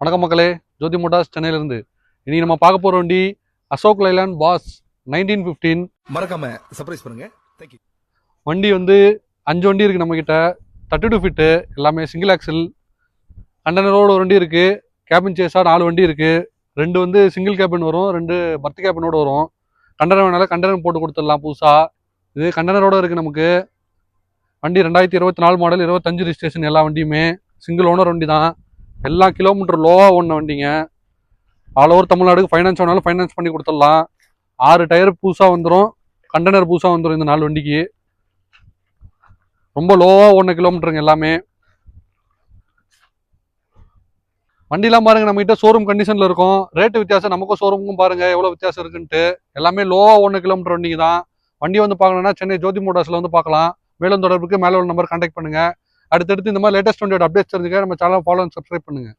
வணக்கம் மக்களே, ஜோதி மோட்டார்ஸ் சென்னையிலிருந்து. இன்னைக்கு நம்ம பார்க்க போற வண்டி அசோக் லைலாண்ட் பாஸ் 1915. மறக்காம சர்ப்ரைஸ் பண்ணுங்க. தேங்க்யூ. வண்டி வந்து 5 வண்டி இருக்கு நம்ம கிட்ட. 32 ஃபிட்டு, எல்லாமே சிங்கிள் ஆக்சில். கண்டனரோட ஒரு வண்டி இருக்கு. கேபின் சேஸா 4 வண்டி இருக்கு. 2 வந்து சிங்கிள் கேபின் வரும், 2 பர்த் கேபினோட வரும். கண்டனர் வேணாலும் கண்டனர் போட்டு கொடுத்துடலாம் புதுசா. இது கண்டனரோட இருக்கு நமக்கு. வண்டி 2024 மாடல், 25 ரிஜிஸ்ட்ரேஷன். எல்லா வண்டியுமே சிங்கிள் ஓனர் வண்டி தான். எல்லா கிலோமீட்டர் லோவாக ஓடின வண்டிங்க. ஆல் ஓவர் தமிழ்நாடுக்கு ஃபைனான்ஸ் வேணாலும் ஃபைனான்ஸ் பண்ணி கொடுத்துடலாம். 6 டயர் புதுசாக வந்துடும், கண்டெய்னர் புதுசாக வந்துடும். இந்த 4 வண்டிக்கு ரொம்ப லோவாக ஓடின கிலோமீட்டருங்க எல்லாமே. வண்டிலாம் பாருங்க, நம்ம கிட்ட ஷோரூம் கண்டிஷனில் இருக்கும். ரேட்டு வித்தியாசம் நமக்கும் ஷோரூமுக்கும் பாருங்க எவ்வளோ வித்தியாசம் இருக்குன்ட்டு. எல்லாமே லோவாக ஓடின கிலோமீட்டர் வண்டிங்க தான். வண்டி வந்து பார்க்கணும்னா சென்னை ஜோதி மோட்டார்ஸில் வந்து பார்க்கலாம். மேலும் தொடர்புக்கு மேலே உள்ள நம்பர் கான்டாக்ட் பண்ணுங்க. அடுத்தடுத்து இந்த மாதிரி லேட்டஸ்ட் வண்டியோட அப்டேட்ஸ் தெரிஞ்சுக்க நம்ம சேனல் ஃபாலோ அண்ட் சப்ஸ்கிரைப் பண்ணுங்க.